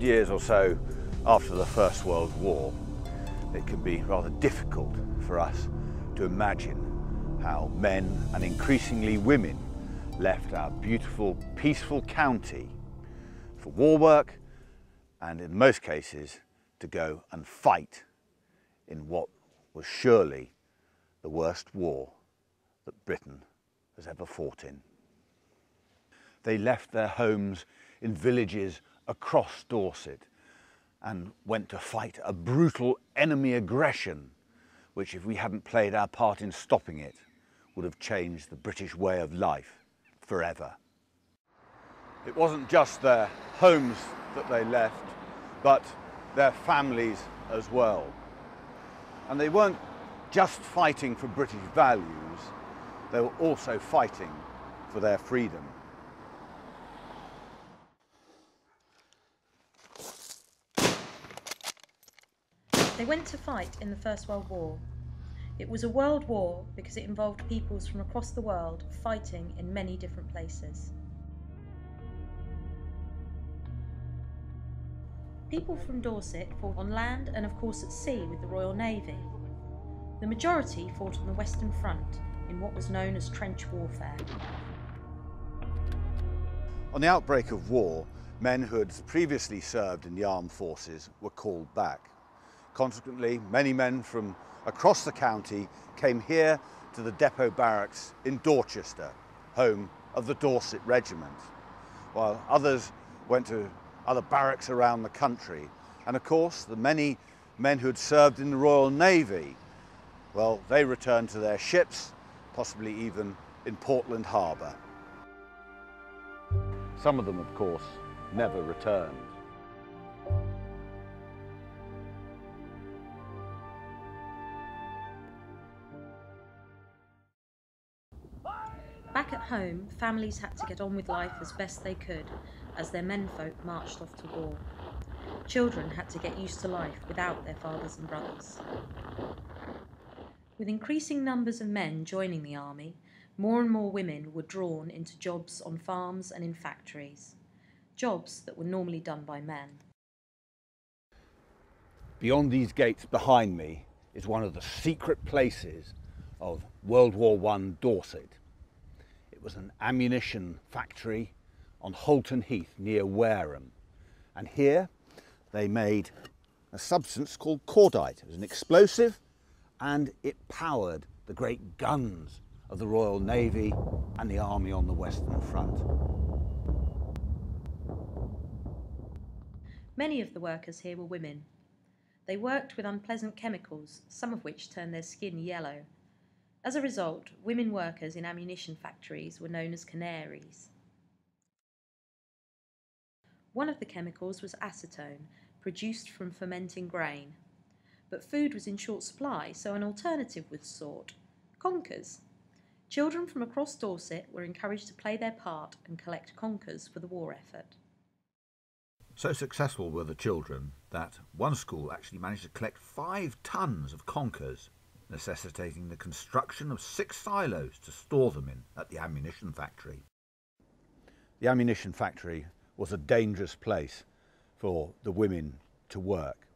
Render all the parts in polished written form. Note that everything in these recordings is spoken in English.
100 years or so after the First World War, it can be rather difficult for us to imagine how men and increasingly women left our beautiful, peaceful county for war work and in most cases to go and fight in what was surely the worst war that Britain has ever fought in. They left their homes in villages across Dorset and went to fight a brutal enemy aggression, which, if we hadn't played our part in stopping it, would have changed the British way of life forever. It wasn't just their homes that they left, but their families as well. And they weren't just fighting for British values, they were also fighting for their freedom. They went to fight in the First World War. It was a world war because it involved peoples from across the world fighting in many different places. People from Dorset fought on land and of course at sea with the Royal Navy. The majority fought on the Western Front in what was known as trench warfare. On the outbreak of war, men who had previously served in the armed forces were called back. Consequently, many men from across the county came here to the depot barracks in Dorchester, home of the Dorset Regiment, while others went to other barracks around the country. And of course, the many men who had served in the Royal Navy, well, they returned to their ships, possibly even in Portland Harbour. Some of them, of course, never returned. Back at home, families had to get on with life as best they could as their menfolk marched off to war. Children had to get used to life without their fathers and brothers. With increasing numbers of men joining the army, more and more women were drawn into jobs on farms and in factories, jobs that were normally done by men. Beyond these gates behind me is one of the secret places of World War I Dorset. It was an ammunition factory on Holton Heath near Wareham, and here they made a substance called cordite. It was an explosive and it powered the great guns of the Royal Navy and the Army on the Western Front. Many of the workers here were women. They worked with unpleasant chemicals, some of which turned their skin yellow. As a result, women workers in ammunition factories were known as canaries. One of the chemicals was acetone, produced from fermenting grain. But food was in short supply, so an alternative was sought: conkers. Children from across Dorset were encouraged to play their part and collect conkers for the war effort. So successful were the children that one school actually managed to collect 5 tons of conkers, necessitating the construction of 6 silos to store them in at the ammunition factory. The ammunition factory was a dangerous place for the women to work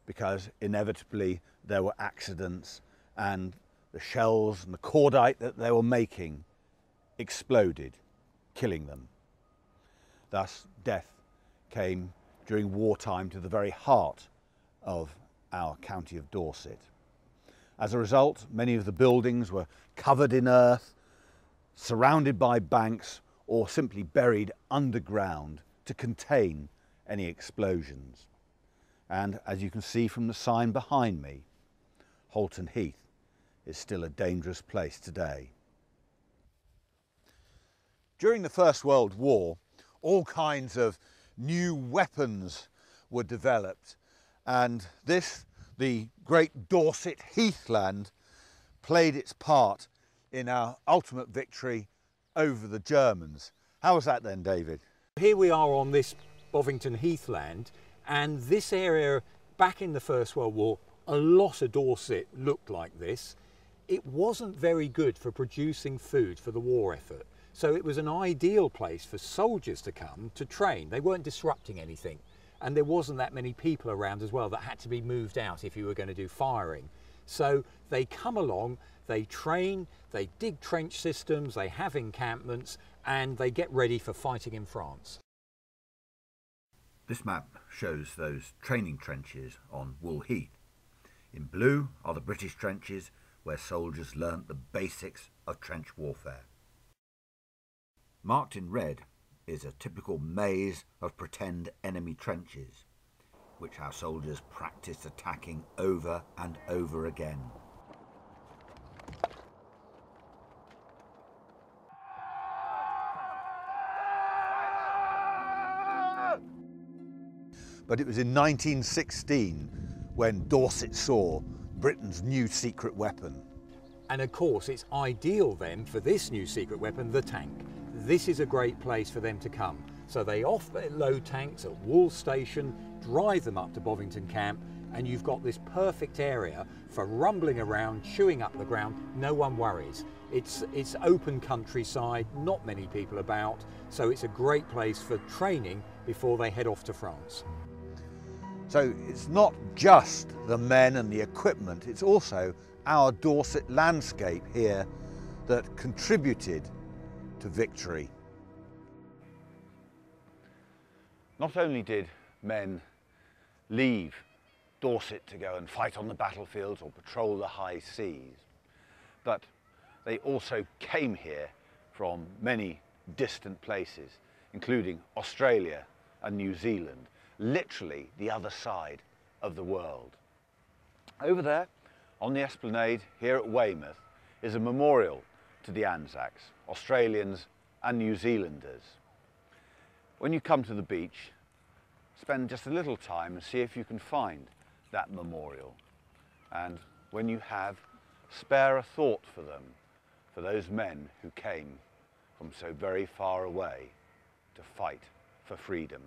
because inevitably there were accidents and the shells and the cordite that they were making exploded, killing them. Thus, death came during wartime to the very heart of our county of Dorset. As a result, many of the buildings were covered in earth, surrounded by banks, or simply buried underground to contain any explosions. And as you can see from the sign behind me, Holton Heath is still a dangerous place today. During the First World War, all kinds of new weapons were developed, and this, the great Dorset heathland, played its part in our ultimate victory over the Germans. How was that then, David? Here we are on this Bovington heathland, and this area back in the First World War, a lot of Dorset looked like this. It wasn't very good for producing food for the war effort, so it was an ideal place for soldiers to come to train. They weren't disrupting anything. and there wasn't that many people around as well that had to be moved out if you were going to do firing. So they come along, they train, they dig trench systems, they have encampments, and they get ready for fighting in France. This map shows those training trenches on Wool Heath. In blue are the British trenches where soldiers learnt the basics of trench warfare. Marked in red is a typical maze of pretend enemy trenches, which our soldiers practiced attacking over and over again. But it was in 1916 when Dorset saw Britain's new secret weapon. And of course it's ideal then for this new secret weapon, the tank. This is a great place for them to come. So they offload tanks at Wool Station, drive them up to Bovington camp, and you've got this perfect area for rumbling around, chewing up the ground. No one worries. It's open countryside, not many people about, so it's a great place for training before they head off to France. So it's not just the men and the equipment, it's also our Dorset landscape here that contributed to victory. Not only did men leave Dorset to go and fight on the battlefields or patrol the high seas, but they also came here from many distant places, including Australia and New Zealand, literally the other side of the world. Over there, on the esplanade here at Weymouth, is a memorial to the ANZACs, Australians and New Zealanders. When you come to the beach, spend just a little time and see if you can find that memorial. And when you have, spare a thought for them, for those men who came from so very far away to fight for freedom.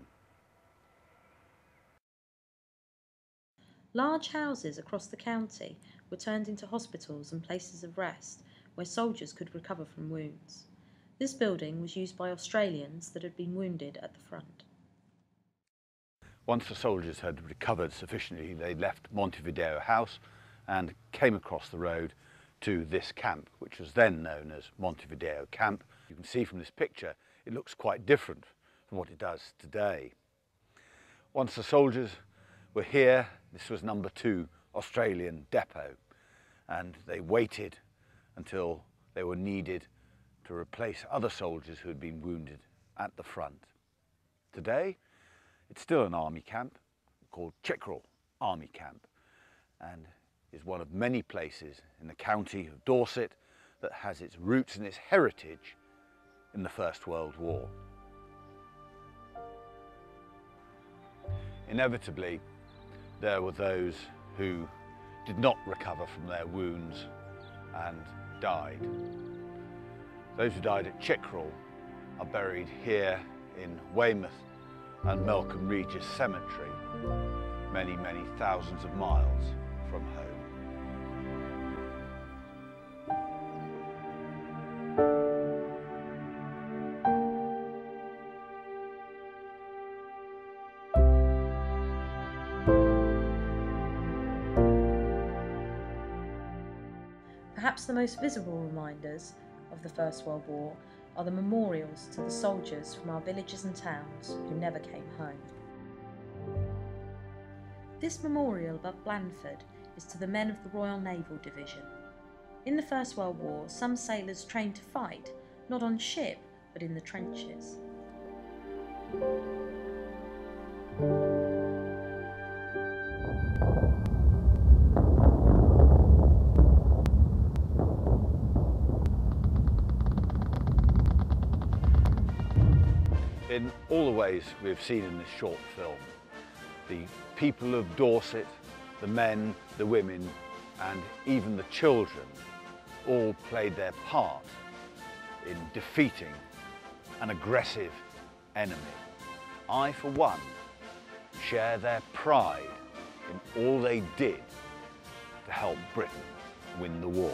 Large houses across the county were turned into hospitals and places of rest where soldiers could recover from wounds. This building was used by Australians that had been wounded at the front. Once the soldiers had recovered sufficiently, they left Montevideo House and came across the road to this camp, which was then known as Montevideo Camp. You can see from this picture, it looks quite different from what it does today. Once the soldiers were here, this was number 2 Australian depot, and they waited until they were needed to replace other soldiers who had been wounded at the front. Today, it's still an army camp called Chickerell Army Camp, and is one of many places in the county of Dorset that has its roots and its heritage in the First World War. Inevitably, there were those who did not recover from their wounds and died. Those who died at Chickerell are buried here in Weymouth and Melcombe Regis Cemetery, many, many thousands of miles from home. Perhaps the most visible reminders of the First World War are the memorials to the soldiers from our villages and towns who never came home. This memorial above Blandford is to the men of the Royal Naval Division. In the First World War, some sailors trained to fight, not on ship, but in the trenches. In all the ways we've seen in this short film, the people of Dorset, the men, the women, and even the children all played their part in defeating an aggressive enemy. I, for one, share their pride in all they did to help Britain win the war.